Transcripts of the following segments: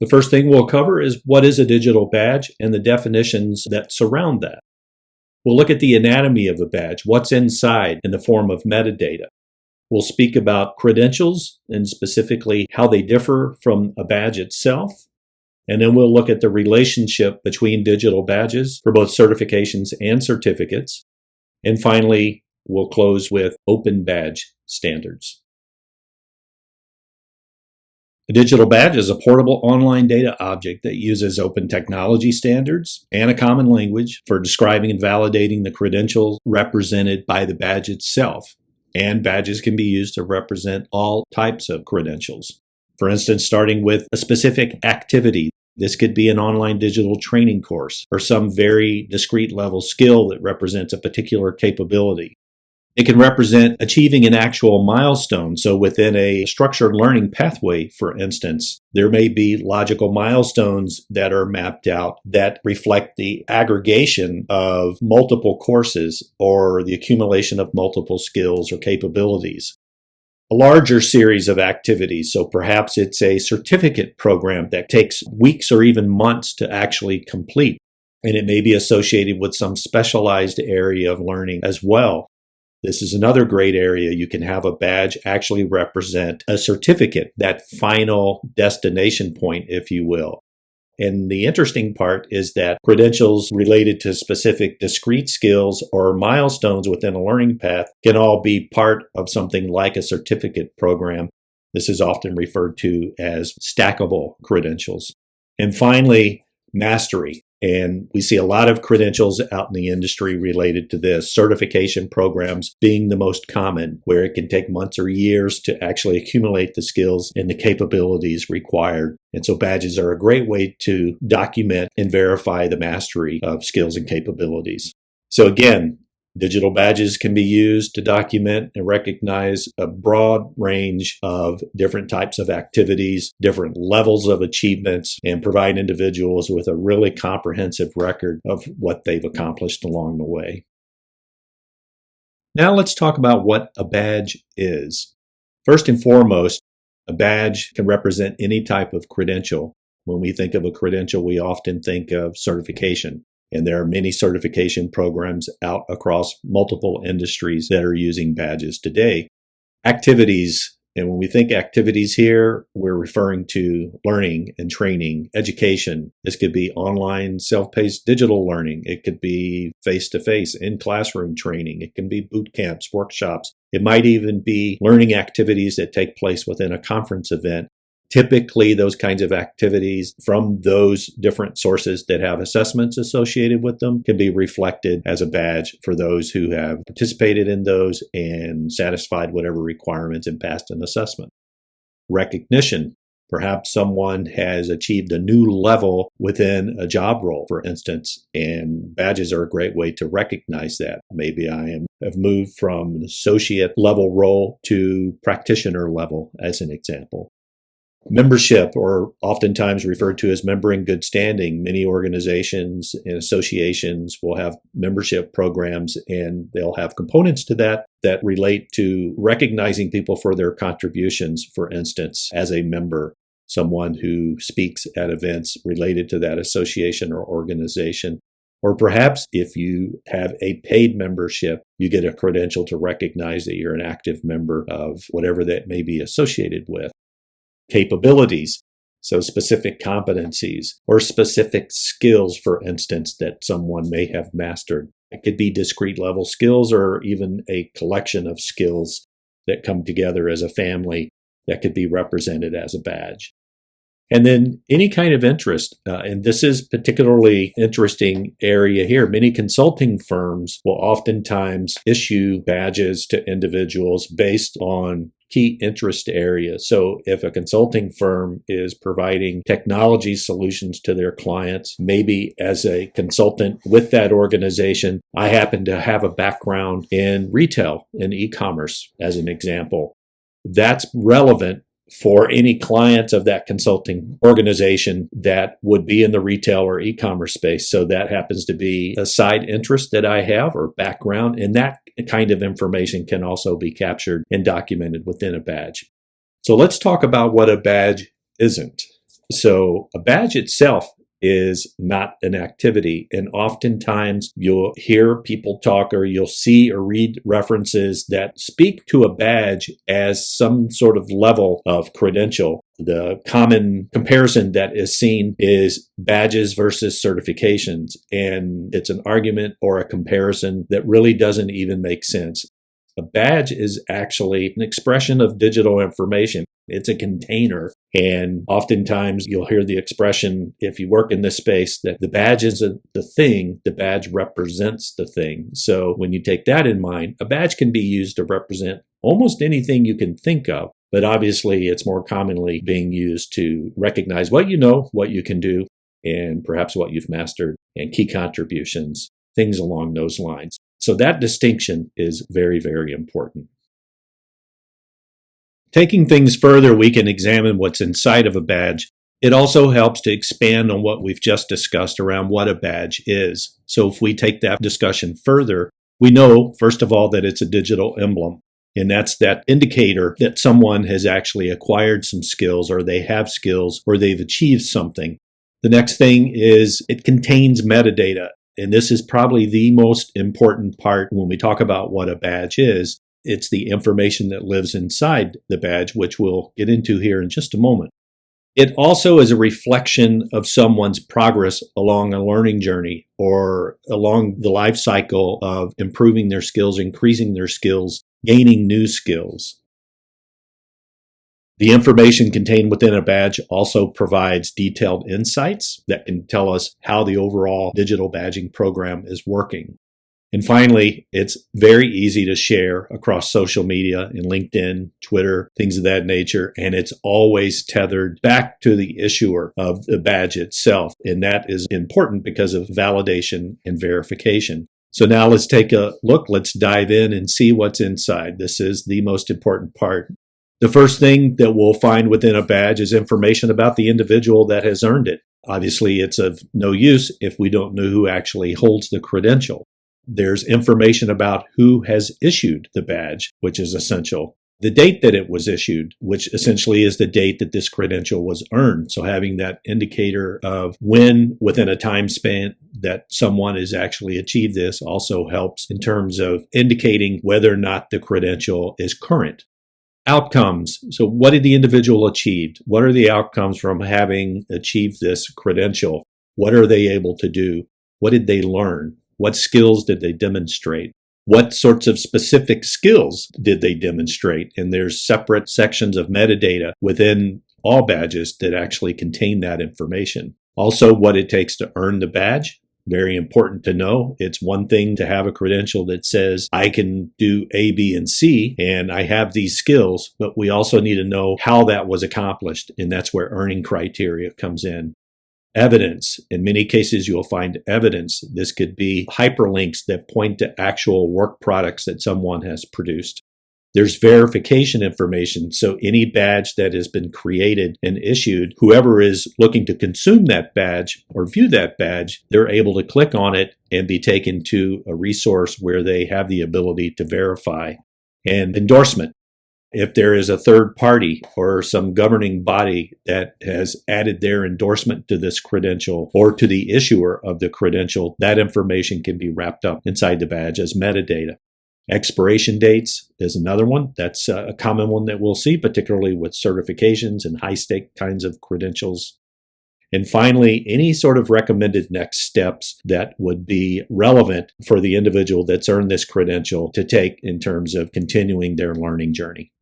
The first thing we'll cover is what is a digital badge and the definitions that surround that. We'll look at the anatomy of a badge, what's inside in the form of metadata. We'll speak about credentials and specifically how they differ from a badge itself. And then we'll look at the relationship between digital badges for both certifications and certificates. And finally, we'll close with open badge standards. A digital badge is a portable online data object that uses open technology standards and a common language for describing and validating the credentials represented by the badge itself. And badges can be used to represent all types of credentials. For instance, starting with a specific activity. This could be an online digital training course or some very discrete level skill that represents a particular capability. It can represent achieving an actual milestone. So within a structured learning pathway, for instance, there may be logical milestones that are mapped out that reflect the aggregation of multiple courses or the accumulation of multiple skills or capabilities. A larger series of activities, so perhaps it's a certificate program that takes weeks or even months to actually complete, and it may be associated with some specialized area of learning as well. This is another great area. You can have a badge actually represent a certificate, that final destination point, if you will. And the interesting part is that credentials related to specific discrete skills or milestones within a learning path can all be part of something like a certificate program. This is often referred to as stackable credentials. And finally, mastery. And we see a lot of credentials out in the industry related to this, certification programs being the most common, where it can take months or years to actually accumulate the skills and the capabilities required. And so badges are a great way to document and verify the mastery of skills and capabilities. So again, digital badges can be used to document and recognize a broad range of different types of activities, different levels of achievements, and provide individuals with a really comprehensive record of what they've accomplished along the way. Now let's talk about what a badge is. First and foremost, a badge can represent any type of credential. When we think of a credential, we often think of certification. And there are many certification programs out across multiple industries that are using badges today. Activities, and when we think activities here, we're referring to learning and training, education. This could be online, self-paced digital learning. It could be face-to-face in-classroom training. It can be boot camps, workshops. It might even be learning activities that take place within a conference event. Typically, those kinds of activities from those different sources that have assessments associated with them can be reflected as a badge for those who have participated in those and satisfied whatever requirements and passed an assessment. Recognition. Perhaps someone has achieved a new level within a job role, for instance, and badges are a great way to recognize that. Maybe I have moved from an associate level role to practitioner level, as an example. Membership, or oftentimes referred to as member in good standing. Many organizations and associations will have membership programs, and they'll have components to that relate to recognizing people for their contributions, for instance, as a member, someone who speaks at events related to that association or organization. Or perhaps if you have a paid membership, you get a credential to recognize that you're an active member of whatever that may be associated with. Capabilities, so specific competencies or specific skills, for instance, that someone may have mastered. It could be discrete level skills or even a collection of skills that come together as a family that could be represented as a badge. And then any kind of interest, and this is particularly interesting area here. Many consulting firms will oftentimes issue badges to individuals based on key interest areas. So if a consulting firm is providing technology solutions to their clients, maybe as a consultant with that organization, I happen to have a background in retail and e-commerce, as an example. That's relevant for any clients of that consulting organization that would be in the retail or e-commerce space. So that happens to be a side interest that I have or background, and that kind of information can also be captured and documented within a badge. So let's talk about what a badge isn't. So a badge itself is not an activity. And oftentimes you'll hear people talk or you'll see or read references that speak to a badge as some sort of level of credential. The common comparison that is seen is badges versus certifications. And it's an argument or a comparison that really doesn't even make sense. A badge is actually an expression of digital information. It's a container. And oftentimes you'll hear the expression, if you work in this space, that the badge isn't the thing, the badge represents the thing. So when you take that in mind, a badge can be used to represent almost anything you can think of. But obviously it's more commonly being used to recognize what you know, what you can do, and perhaps what you've mastered, and key contributions, things along those lines. So that distinction is very, very important. Taking things further, we can examine what's inside of a badge. It also helps to expand on what we've just discussed around what a badge is. So if we take that discussion further, we know, first of all, that it's a digital emblem. And that's that indicator that someone has actually acquired some skills, or they have skills, or they've achieved something. The next thing is it contains metadata. And this is probably the most important part when we talk about what a badge is. It's the information that lives inside the badge, which we'll get into here in just a moment. It also is a reflection of someone's progress along a learning journey or along the life cycle of improving their skills, increasing their skills, gaining new skills. The information contained within a badge also provides detailed insights that can tell us how the overall digital badging program is working. And finally, it's very easy to share across social media and LinkedIn, Twitter, things of that nature, and it's always tethered back to the issuer of the badge itself. And that is important because of validation and verification. So now let's take a look. Let's dive in and see what's inside. This is the most important part. The first thing that we'll find within a badge is information about the individual that has earned it. Obviously, it's of no use if we don't know who actually holds the credential. There's information about who has issued the badge, which is essential. The date that it was issued, which essentially is the date that this credential was earned. So having that indicator of when within a time span that someone has actually achieved this also helps in terms of indicating whether or not the credential is current. Outcomes. So what did the individual achieve? What are the outcomes from having achieved this credential? What are they able to do? What did they learn? What skills did they demonstrate? What sorts of specific skills did they demonstrate? And there's separate sections of metadata within all badges that actually contain that information. Also, what it takes to earn the badge. Very important to know. It's one thing to have a credential that says, I can do A, B, and C, and I have these skills, but we also need to know how that was accomplished, and that's where earning criteria comes in. Evidence. In many cases, you'll find evidence. This could be hyperlinks that point to actual work products that someone has produced. There's verification information. So any badge that has been created and issued, whoever is looking to consume that badge or view that badge, they're able to click on it and be taken to a resource where they have the ability to verify. And endorsement. If there is a third party or some governing body that has added their endorsement to this credential or to the issuer of the credential, that information can be wrapped up inside the badge as metadata. Expiration dates is another one. That's a common one that we'll see, particularly with certifications and high-stake kinds of credentials. And finally, any sort of recommended next steps that would be relevant for the individual that's earned this credential to take in terms of continuing their learning journey.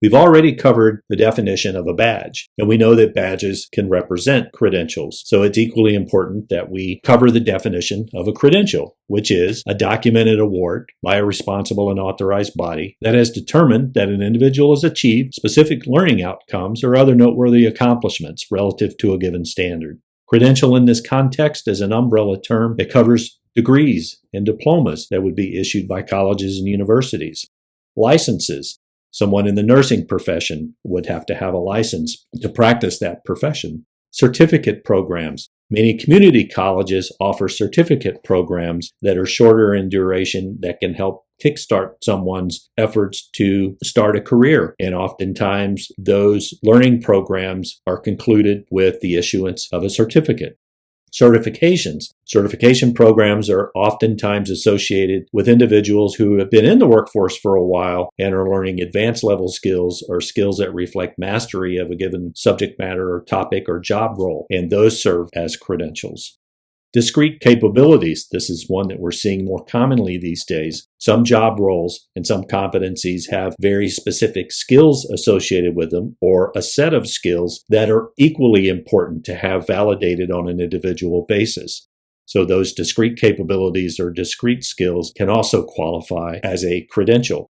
We've already covered the definition of a badge, and we know that badges can represent credentials. So it's equally important that we cover the definition of a credential, which is a documented award by a responsible and authorized body that has determined that an individual has achieved specific learning outcomes or other noteworthy accomplishments relative to a given standard. Credential in this context is an umbrella term that covers degrees and diplomas that would be issued by colleges and universities. Licenses. Someone in the nursing profession would have to have a license to practice that profession. certificate programs. Many community colleges offer certificate programs that are shorter in duration that can help kickstart someone's efforts to start a career. And oftentimes, those learning programs are concluded with the issuance of a certificate. Certifications. Certification programs are oftentimes associated with individuals who have been in the workforce for a while and are learning advanced level skills or skills that reflect mastery of a given subject matter or topic or job role, and those serve as credentials. Discrete capabilities. This is one that we're seeing more commonly these days. Some job roles and some competencies have very specific skills associated with them, or a set of skills that are equally important to have validated on an individual basis. So those discrete capabilities or discrete skills can also qualify as a credential.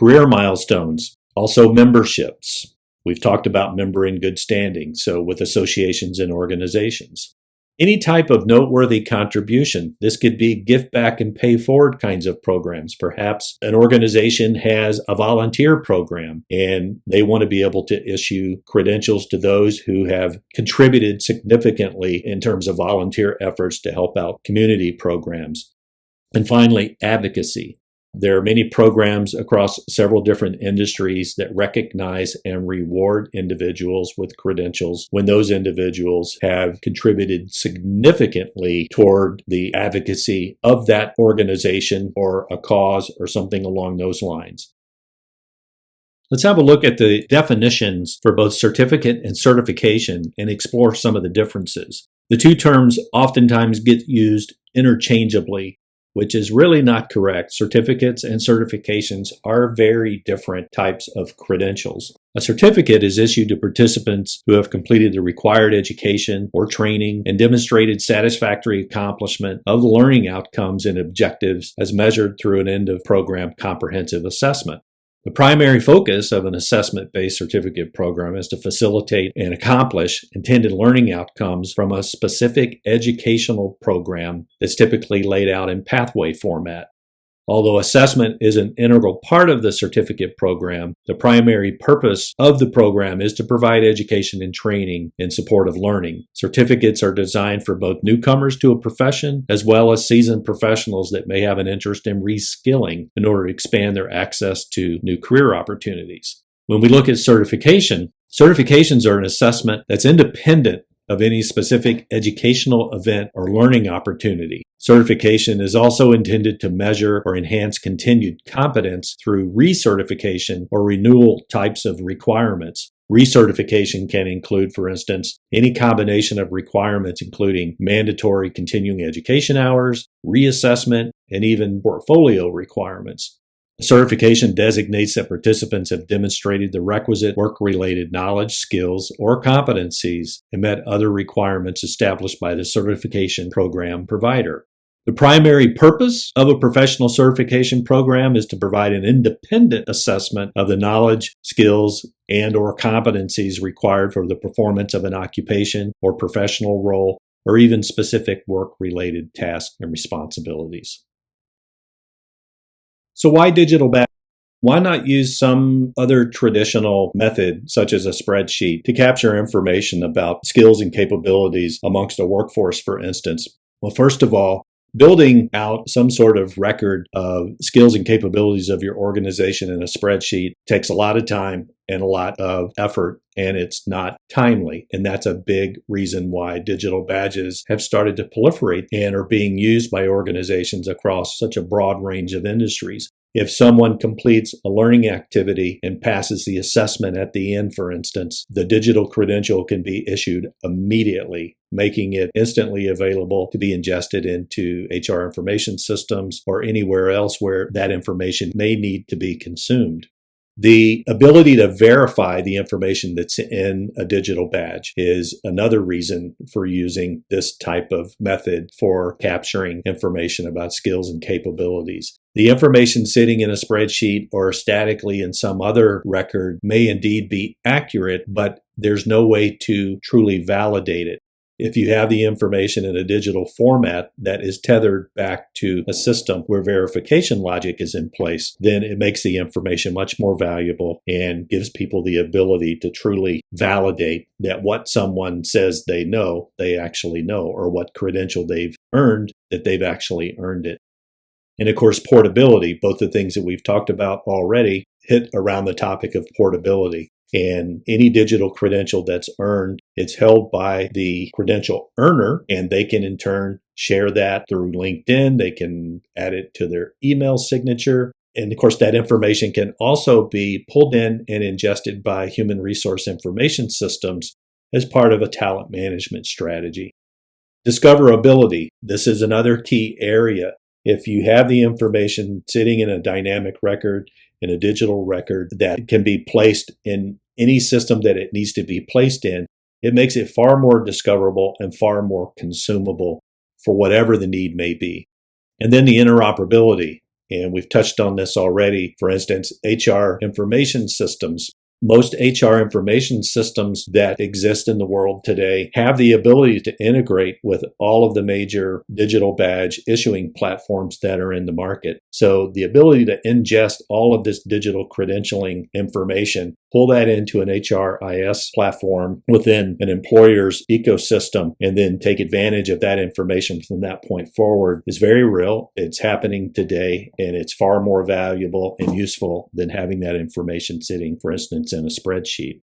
Career milestones, also memberships. We've talked about member in good standing, so with associations and organizations. Any type of noteworthy contribution. This could be give back and pay forward kinds of programs. Perhaps an organization has a volunteer program and they want to be able to issue credentials to those who have contributed significantly in terms of volunteer efforts to help out community programs. And finally, advocacy. There are many programs across several different industries that recognize and reward individuals with credentials when those individuals have contributed significantly toward the advocacy of that organization or a cause or something along those lines. Let's have a look at the definitions for both certificate and certification and explore some of the differences. The two terms oftentimes get used interchangeably, which is really not correct. Certificates and certifications are very different types of credentials. A certificate is issued to participants who have completed the required education or training and demonstrated satisfactory accomplishment of the learning outcomes and objectives as measured through an end-of-program comprehensive assessment. The primary focus of an assessment-based certificate program is to facilitate and accomplish intended learning outcomes from a specific educational program that's typically laid out in pathway format. Although assessment is an integral part of the certificate program, the primary purpose of the program is to provide education and training in support of learning. Certificates are designed for both newcomers to a profession as well as seasoned professionals that may have an interest in reskilling in order to expand their access to new career opportunities. When we look at certifications are an assessment that's independent of any specific educational event or learning opportunity. Certification is also intended to measure or enhance continued competence through recertification or renewal types of requirements. Recertification can include, for instance, any combination of requirements including mandatory continuing education hours, reassessment, and even portfolio requirements. Certification designates that participants have demonstrated the requisite work-related knowledge, skills, or competencies and met other requirements established by the certification program provider. The primary purpose of a professional certification program is to provide an independent assessment of the knowledge, skills, and/or competencies required for the performance of an occupation or professional role, or even specific work-related tasks and responsibilities. So why digital badge? Why not use some other traditional method, such as a spreadsheet, to capture information about skills and capabilities amongst a workforce, for instance? Well, first of all, building out some sort of record of skills and capabilities of your organization in a spreadsheet takes a lot of time and a lot of effort, and it's not timely. And that's a big reason why digital badges have started to proliferate and are being used by organizations across such a broad range of industries. If someone completes a learning activity and passes the assessment at the end, for instance, the digital credential can be issued immediately, making it instantly available to be ingested into HR information systems or anywhere else where that information may need to be consumed. The ability to verify the information that's in a digital badge is another reason for using this type of method for capturing information about skills and capabilities. The information sitting in a spreadsheet or statically in some other record may indeed be accurate, but there's no way to truly validate it. If you have the information in a digital format that is tethered back to a system where verification logic is in place, then it makes the information much more valuable and gives people the ability to truly validate that what someone says they actually know, or what credential they've earned, that they've actually earned it. And of course, portability, both the things that we've talked about already hit around the topic of portability. And any digital credential that's earned, it's held by the credential earner, and they can in turn share that through LinkedIn. They can add it to their email signature. And of course, that information can also be pulled in and ingested by human resource information systems as part of a talent management strategy. Discoverability. This is another key area. If you have the information sitting in a dynamic record, in a digital record that can be placed in any system that it needs to be placed in, it makes it far more discoverable and far more consumable for whatever the need may be. And then the interoperability. And we've touched on this already. For instance, HR information systems. Most HR information systems that exist in the world today have the ability to integrate with all of the major digital badge issuing platforms that are in the market. So the ability to ingest all of this digital credentialing information, pull that into an HRIS platform within an employer's ecosystem, and then take advantage of that information from that point forward is very real. It's happening today, and it's far more valuable and useful than having that information sitting, for instance, in a spreadsheet.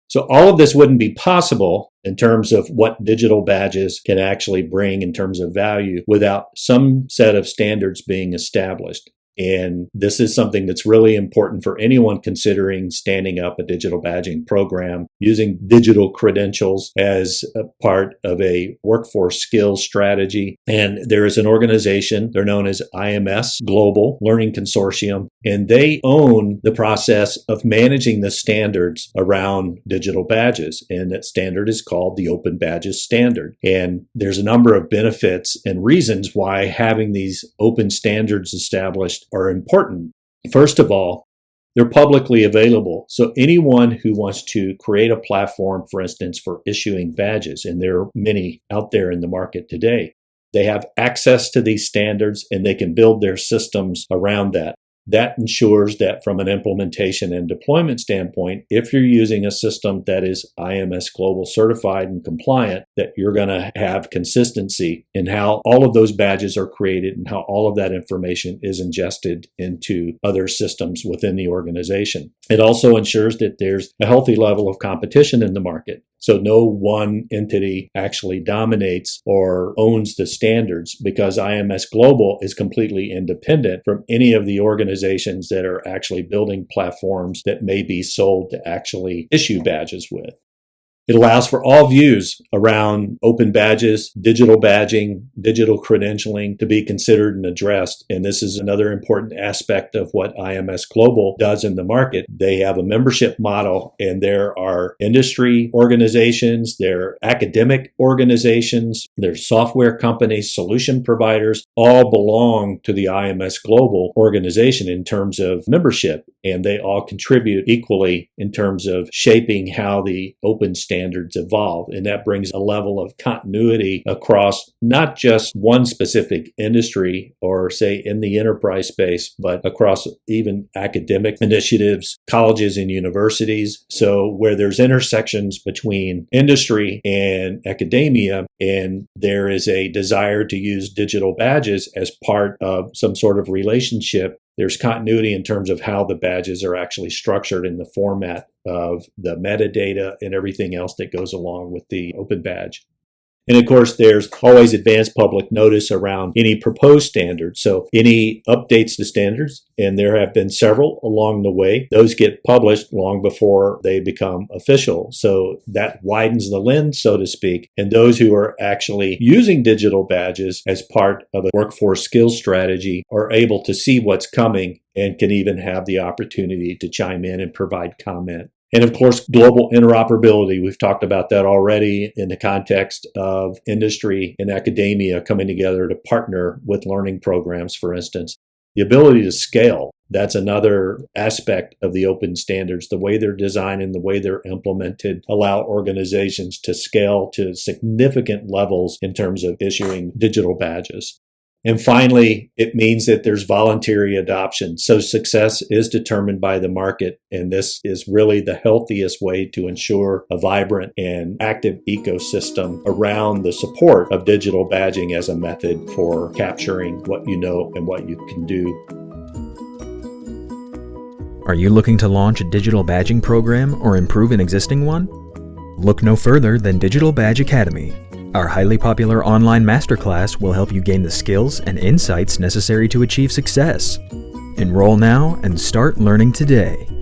So all of this wouldn't be possible in terms of what digital badges can actually bring in terms of value without some set of standards being established. And this is something that's really important for anyone considering standing up a digital badging program, using digital credentials as a part of a workforce skills strategy. And there is an organization, they're known as IMS Global Learning Consortium, and they own the process of managing the standards around digital badges. And that standard is called the Open Badges Standard. And there's a number of benefits and reasons why having these open standards established are important. First of all, they're publicly available. So anyone who wants to create a platform, for instance, for issuing badges, and there are many out there in the market today, they have access to these standards and they can build their systems around that. That ensures that from an implementation and deployment standpoint, if you're using a system that is IMS Global certified and compliant, that you're going to have consistency in how all of those badges are created and how all of that information is ingested into other systems within the organization. It also ensures that there's a healthy level of competition in the market. So no one entity actually dominates or owns the standards, because IMS Global is completely independent from any of the organizations that are actually building platforms that may be sold to actually issue badges with. It allows for all views around open badges, digital badging, digital credentialing to be considered and addressed. And this is another important aspect of what IMS Global does in the market. They have a membership model, and there are industry organizations, there are academic organizations, there's software companies, solution providers, all belong to the IMS Global organization in terms of membership. And they all contribute equally in terms of shaping how the open standards evolve. And that brings a level of continuity across not just one specific industry or say in the enterprise space, but across even academic initiatives, colleges and universities. So where there's intersections between industry and academia, and there is a desire to use digital badges as part of some sort of relationship, there's continuity in terms of how the badges are actually structured in the format of the metadata and everything else that goes along with the open badge. And of course, there's always advanced public notice around any proposed standards. So any updates to standards, and there have been several along the way, those get published long before they become official. So that widens the lens, so to speak. And those who are actually using digital badges as part of a workforce skills strategy are able to see what's coming and can even have the opportunity to chime in and provide comment. And of course, global interoperability. We've talked about that already in the context of industry and academia coming together to partner with learning programs, for instance. The ability to scale. That's another aspect of the open standards. The way they're designed and the way they're implemented allow organizations to scale to significant levels in terms of issuing digital badges. And finally, it means that there's voluntary adoption. So success is determined by the market, and this is really the healthiest way to ensure a vibrant and active ecosystem around the support of digital badging as a method for capturing what you know and what you can do. Are you looking to launch a digital badging program or improve an existing one? Look no further than Digital Badge Academy. Our highly popular online masterclass will help you gain the skills and insights necessary to achieve success. Enroll now and start learning today.